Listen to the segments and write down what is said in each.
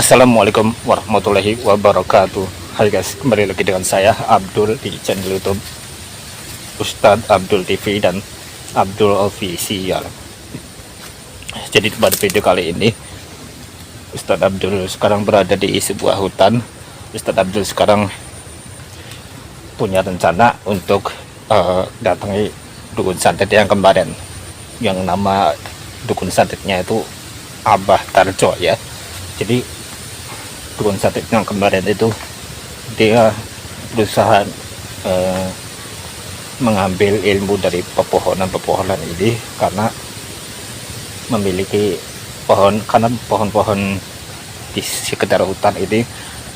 Assalamualaikum warahmatullahi wabarakatuh. Hai guys, kembali lagi dengan saya Abdul di channel YouTube Ustadz Abdul TV dan Abdul Official. Jadi pada video kali ini Ustadz Abdul sekarang berada di sebuah hutan. Ustadz Abdul sekarang punya rencana untuk datangi dukun santet yang kemarin, yang nama dukun santetnya itu Abah Tarjo ya. Jadi dukun santet yang kemarin itu dia berusaha mengambil ilmu dari pepohonan ini karena memiliki pohon-pohon di sekitar hutan ini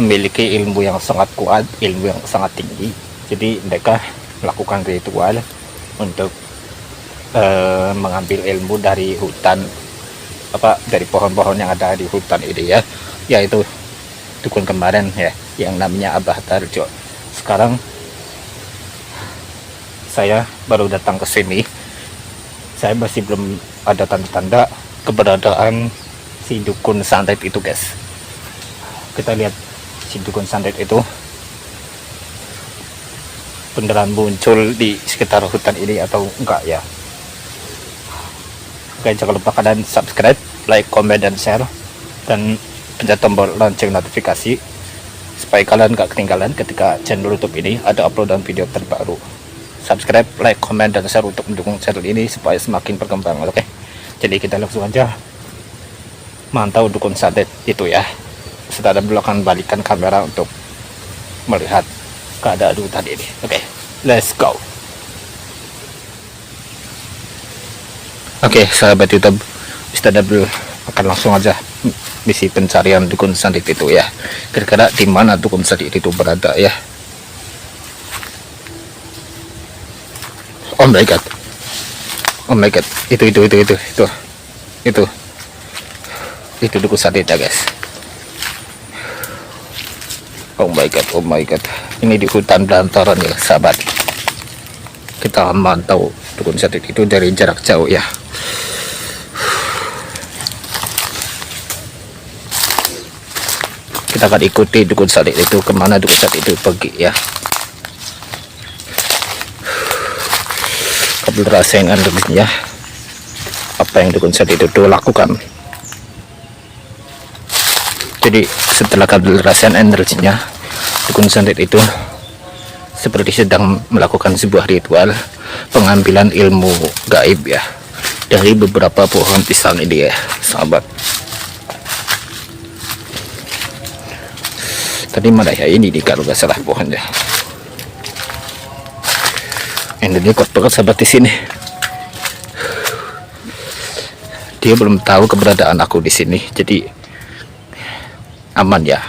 memiliki ilmu yang sangat kuat, ilmu yang sangat tinggi. Jadi mereka melakukan ritual untuk mengambil ilmu dari hutan, dari pohon-pohon yang ada di hutan ini ya, yaitu dukun kemarin ya yang namanya Abah Tarjo. Sekarang saya baru datang ke sini, saya masih belum ada tanda-tanda keberadaan si dukun santet itu guys. Kita lihat si dukun santet itu beneran muncul di sekitar hutan ini atau enggak ya. Oke, jangan lupa kalian subscribe, like, komen, dan share, dan pencet tombol lonceng notifikasi supaya kalian gak ketinggalan ketika channel YouTube ini ada uploadan video terbaru. Subscribe, like, komen, dan share untuk mendukung channel ini supaya semakin berkembang. Oke, jadi kita langsung aja mantau dukun santet itu ya. Setelah akan balikan kamera untuk melihat keadaan hutan ini. Oke, let's go. Oke, sahabat YouTube, Ustadz Abdul akan langsung aja misi pencarian dukun santet itu ya. Kira-kira di mana dukun santet itu berada ya? Oh my god, oh my god, itu dukun santet ya guys. Oh my god, ini di hutan belantaran ya sahabat. Kita mantau dukun santet itu dari jarak jauh ya. Kita akan ikuti dukun santet itu kemana dukun santet itu pergi ya. Kabel rasain energinya apa yang dukun santet itu lakukan. Jadi setelah kabel rasain energinya, dukun santet itu seperti sedang melakukan sebuah ritual pengambilan ilmu gaib ya dari beberapa pohon pisang ini ya sahabat. Tadi mana ya, ini di kalau nggak salah pohonnya. Ini kuat banget sahabat di sini. Dia belum tahu keberadaan aku di sini, jadi aman ya.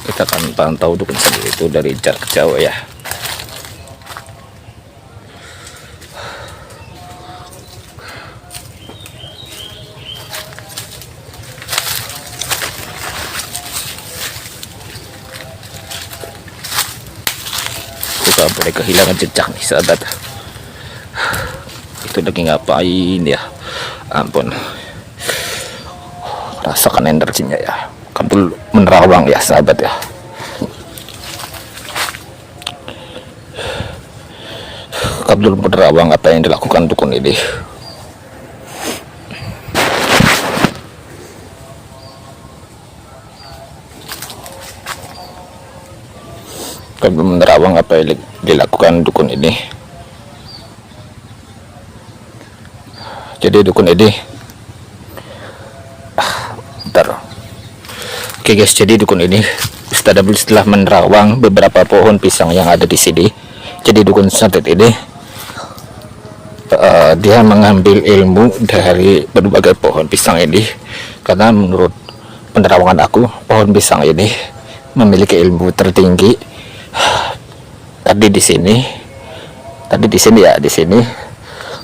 Kita akan pantau dukun santet itu dari jarak jauh ya. Kita boleh kehilangan jejak nih sahabat. Itu lagi ngapain ya? Ampun, rasakan energinya ya. Kabel menerawang ya sahabat ya. Kabel menerawang apa yang dilakukan dukun ini. Kabel menerawang apa yang dilakukan dukun ini. Jadi dukun ini Oke guys, jadi dukun ini Ustadz Abdul setelah menerawang beberapa pohon pisang yang ada di sini. Jadi dukun santet ini dia mengambil ilmu dari berbagai pohon pisang ini karena menurut penerawangan aku pohon pisang ini memiliki ilmu tertinggi. Tadi di sini ya,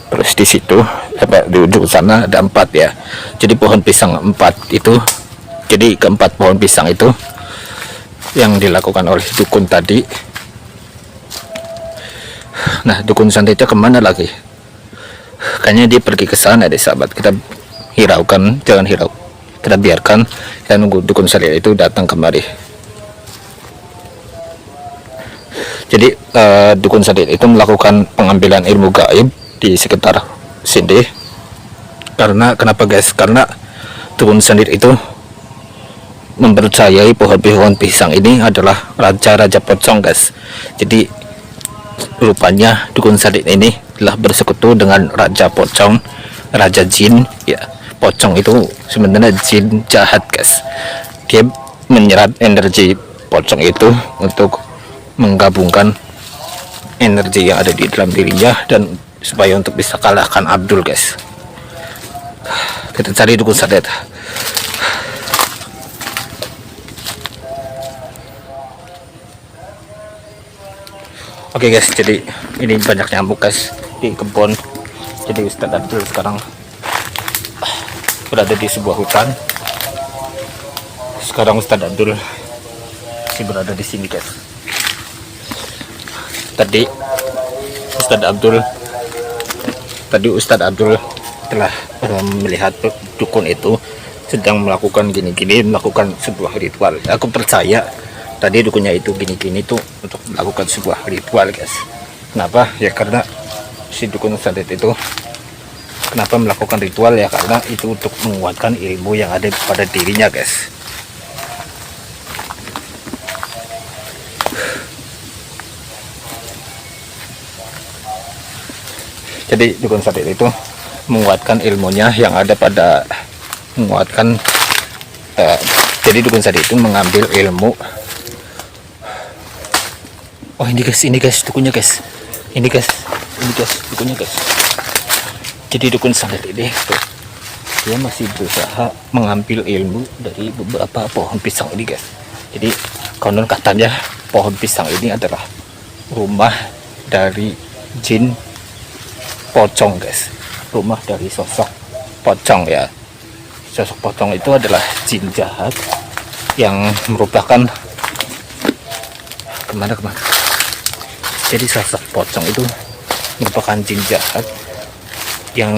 terus di situ di ujung sana ada 4 ya. Jadi pohon pisang 4 itu, jadi keempat pohon pisang itu yang dilakukan oleh dukun tadi. Nah, dukun santetnya kemana lagi? Kayaknya dia pergi ke sana deh sahabat. Kita hiraukan, jangan hirau, kita biarkan dan nunggu dukun salib itu datang kemari. Jadi dukun salib itu melakukan pengambilan ilmu gaib di sekitar sini. Karena kenapa guys? Karena dukun salib itu mempercayai pohon pisang ini adalah raja-raja pocong guys. Jadi rupanya dukun salib ini telah bersekutu dengan raja pocong, raja jin ya. Pocong itu sebenarnya jin jahat guys. Dia menyerap energi pocong itu untuk menggabungkan energi yang ada di dalam dirinya dan supaya untuk bisa kalahkan Abdul guys. Kita cari dukun salib. Oke guys, jadi ini banyak nyamuk guys di kebun. Jadi Ustadz Abdul sekarang berada di sebuah hutan. Sekarang Ustadz Abdul masih berada di sini guys. Tadi Ustadz Abdul telah melihat dukun itu sedang melakukan gini-gini, melakukan sebuah ritual. Aku percaya tadi dukunnya itu gini-gini tuh untuk melakukan sebuah ritual guys. Kenapa? Ya karena si dukun salib itu kenapa melakukan ritual ya karena itu untuk menguatkan ilmu yang ada pada dirinya guys. Jadi dukun salib itu menguatkan ilmunya yang ada pada menguatkan jadi dukun salib itu mengambil ilmu. Oh ini guys dukunnya guys. Ini guys dukunnya guys. Jadi dukun salib ini tuh, dia masih berusaha mengambil ilmu dari beberapa pohon pisang ini guys. Jadi konon katanya pohon pisang ini adalah rumah dari jin pocong guys. Rumah dari sosok pocong ya. Sosok pocong itu adalah jin jahat yang merupakan kemana. Jadi sosok pocong itu merupakan jin jahat yang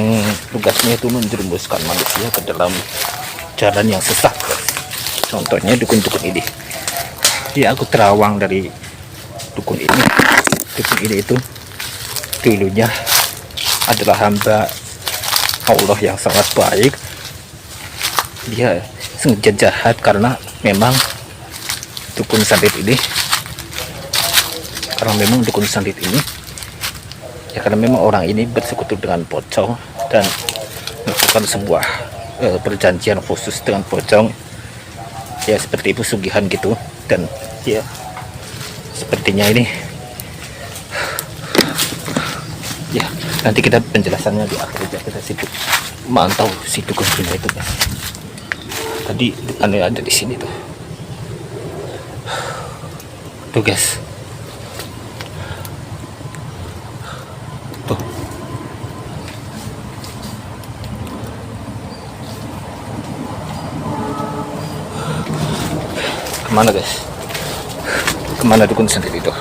tugasnya itu menjerumuskan manusia ke dalam jalan yang sesat. Contohnya dukun-dukun ini. Ya aku terawang dari dukun ini. Dukun ini itu dulunya adalah hamba Allah yang sangat baik. Dia sengaja jahat karena memang dukun salib ini ya karena memang orang ini bersekutu dengan pocong dan melakukan sebuah perjanjian khusus dengan pocong ya seperti pesugihan gitu. Dan ya sepertinya ini ya nanti kita penjelasannya di akhir aja. Kita sibuk mantau si dukun Cina itu guys. Tadi ada di sini tuh guys. Tuh. Kemana guys? Kemana dukun sendiri itu?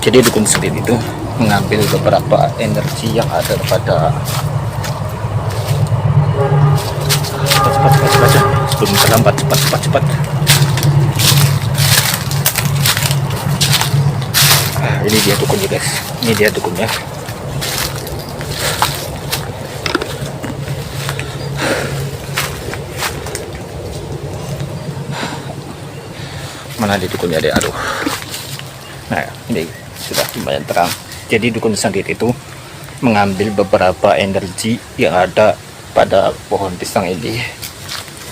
Jadi dukun sendiri itu mengambil beberapa energi yang ada pada cepat sebelum terlambat. Cepat. Ini dia dukunnya guys. Ini dia dukunnya. Mana di dukunnya deh, aduh. Nah ini sudah lumayan terang. Jadi dukun sendiri itu mengambil beberapa energi yang ada pada pohon pisang ini.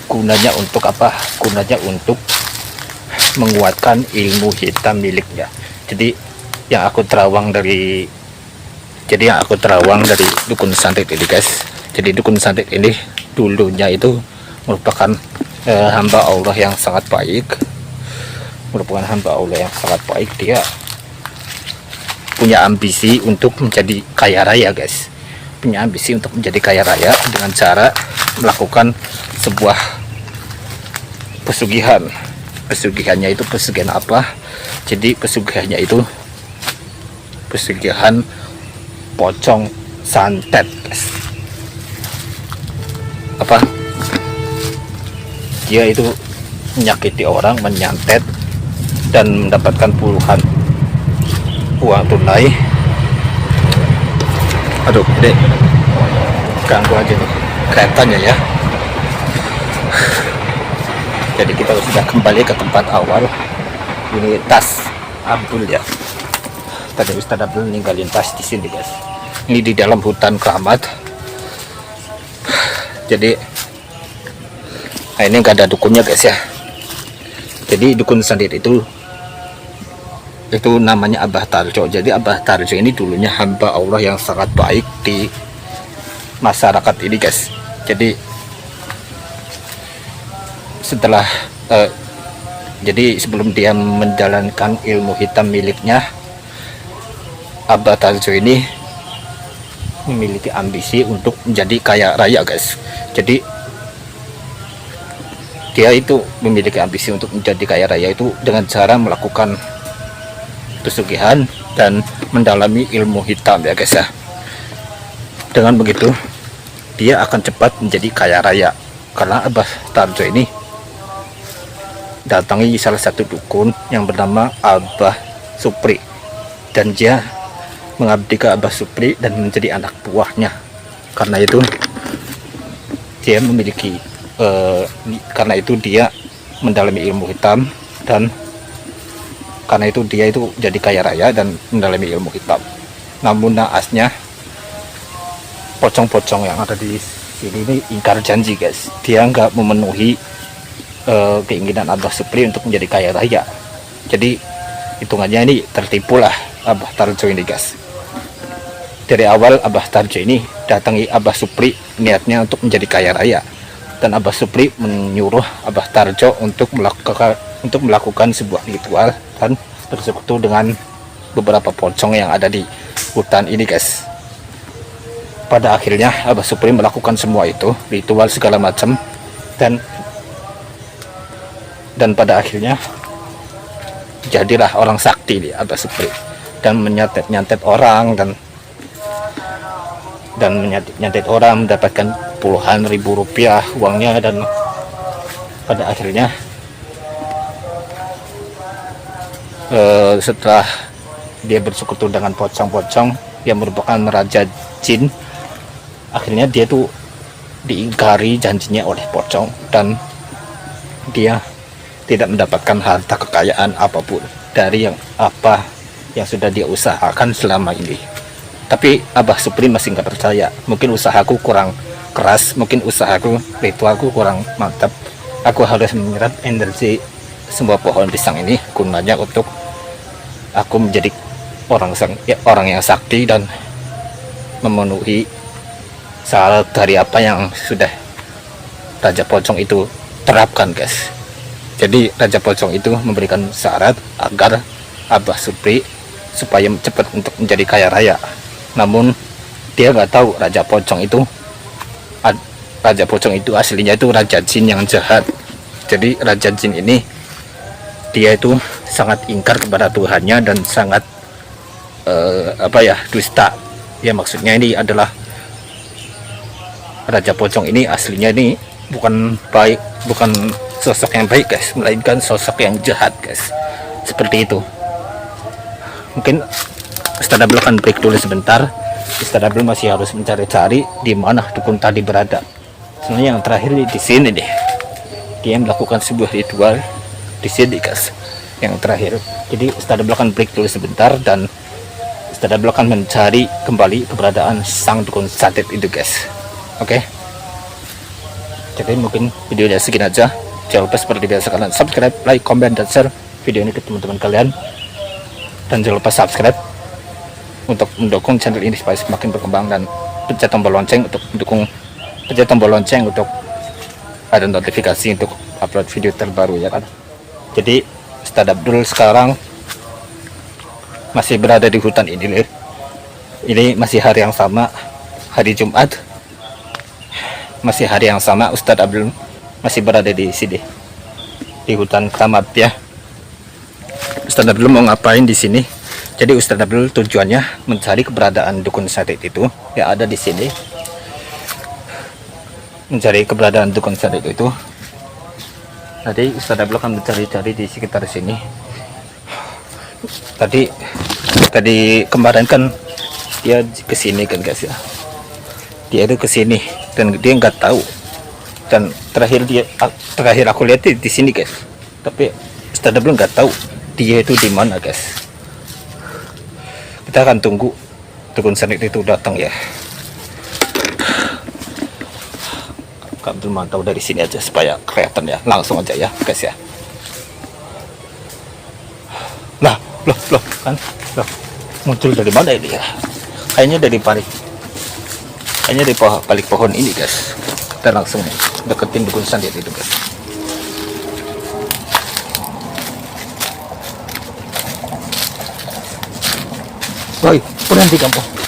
Gunanya untuk apa? Gunanya untuk menguatkan ilmu hitam miliknya. Jadi yang aku terawang dari dukun santet ini guys. Jadi dukun santet ini dulunya itu merupakan hamba Allah yang sangat baik. Dia punya ambisi untuk menjadi kaya raya guys. Dengan cara melakukan sebuah pesugihan. Pesugihannya itu pesugihan apa? Jadi pesugihannya itu pesugihan pocong santet guys. apa, dia itu menyakiti orang, menyantet dan mendapatkan puluhan uang tunai. Aduh, dek, ganggu aja nih keretanya ya. Jadi kita sudah kembali ke tempat awal. Ini tas Abdul ya. Tadi Ustadz Abdul ninggalin tas di sini guys. Ini di dalam hutan keramat. Jadi nah ini nggak ada dukunnya guys ya. Jadi dukun sendiri itu namanya Abah Tarjo. Jadi Abah Tarjo ini dulunya hamba Allah yang sangat baik di masyarakat ini guys. Jadi setelah jadi sebelum dia menjalankan ilmu hitam miliknya, Abah Tarjo ini memiliki ambisi untuk menjadi kaya raya guys. Jadi dia itu memiliki ambisi untuk menjadi kaya raya itu dengan cara melakukan pesugihan dan mendalami ilmu hitam ya guys ya. Dengan begitu dia akan cepat menjadi kaya raya, karena Abah Tarjo ini datangi salah satu dukun yang bernama Abah Supri, dan dia mengabdi ke Abah Supri dan menjadi anak buahnya. Karena itu dia memiliki karena itu dia mendalami ilmu hitam, dan karena itu dia itu jadi kaya raya dan mendalami ilmu hitam. Namun naasnya pocong-pocong yang ada di sini ini ingkar janji guys. Dia nggak memenuhi keinginan Abah Supri untuk menjadi kaya raya. Jadi hitungannya ini tertipu lah Abah Tarjo ini guys. Dari awal Abah Tarjo ini datangi Abah Supri niatnya untuk menjadi kaya raya, dan Abah Supri menyuruh Abah Tarjo untuk melakukan sebuah ritual dan bersekutu dengan beberapa pocong yang ada di hutan ini guys. Pada akhirnya Abah Supri melakukan semua itu, ritual segala macam, dan pada akhirnya jadilah orang sakti di Abah Supri, dan menyantet orang dan menyantet orang, mendapatkan puluhan ribu rupiah uangnya. Dan pada akhirnya setelah dia bersekutu dengan pocong-pocong yang merupakan raja jin, akhirnya dia tuh diingkari janjinya oleh pocong, dan dia tidak mendapatkan harta kekayaan apapun dari yang sudah dia usahakan selama ini. Tapi Abah Supri masih nggak percaya. Mungkin usahaku kurang keras, mungkin ritualku kurang mantap. Aku harus menyerap energi semua pohon pisang ini gunanya untuk aku menjadi orang yang sakti dan memenuhi syarat dari apa yang sudah Raja Pocong itu terapkan guys. Jadi Raja Pocong itu memberikan syarat agar Abah Supri supaya cepat untuk menjadi kaya raya. Namun dia nggak tahu Raja Pocong itu aslinya itu Raja Jin yang jahat. Jadi Raja Jin ini dia itu sangat ingkar kepada Tuhannya dan sangat dusta. Ya maksudnya ini adalah Raja Pocong ini aslinya ini bukan sosok yang baik guys, melainkan sosok yang jahat guys. Seperti itu. Mungkin Ustadz Abdul akan break dulu sebentar. Ustadz Abdul masih harus mencari-cari di mana dukun tadi berada. Sebenarnya yang terakhir di sini deh. Dia melakukan sebuah ritual di sini guys. Yang terakhir. Jadi Ustadz Abdul akan break dulu sebentar, dan Ustadz Abdul akan mencari kembali keberadaan sang dukun santet itu guys. Oke. Jadi mungkin videonya segini aja. Jangan lupa seperti biasa kalian subscribe, like, comment, dan share video ini ke teman-teman kalian. Dan jangan lupa subscribe untuk mendukung channel ini supaya semakin berkembang, dan pencet tombol lonceng untuk ada notifikasi untuk upload video terbaru ya kan. Jadi Ustadz Abdul sekarang masih berada di hutan ini. Ini masih hari yang sama, hari Jumat. Masih hari yang sama Ustadz Abdul masih berada di sini di hutan keramat ya. Ustadz Abdul mau ngapain di sini? Jadi Ustadz Abdul tujuannya mencari keberadaan dukun santet itu yang ada di sini. mencari keberadaan dukun santet itu. Tadi Ustadz Abdul kan mencari-cari di sekitar sini. Tadi kemarin kan dia kesini kan guys ya. Dia itu kesini dan dia nggak tahu. Dan terakhir aku lihat di sini guys. Tapi Ustadz Abdul nggak tahu dia itu di mana guys. Kita akan tunggu dukun santet itu datang ya. Kak Abdul mantau dari sini aja supaya kelihatan ya, langsung aja ya guys ya. Loh kan muncul dari mana ini ya? Kayaknya dari balik pohon ini guys. Kita langsung deketin dukun santet itu guys. Woi, berhenti kamu.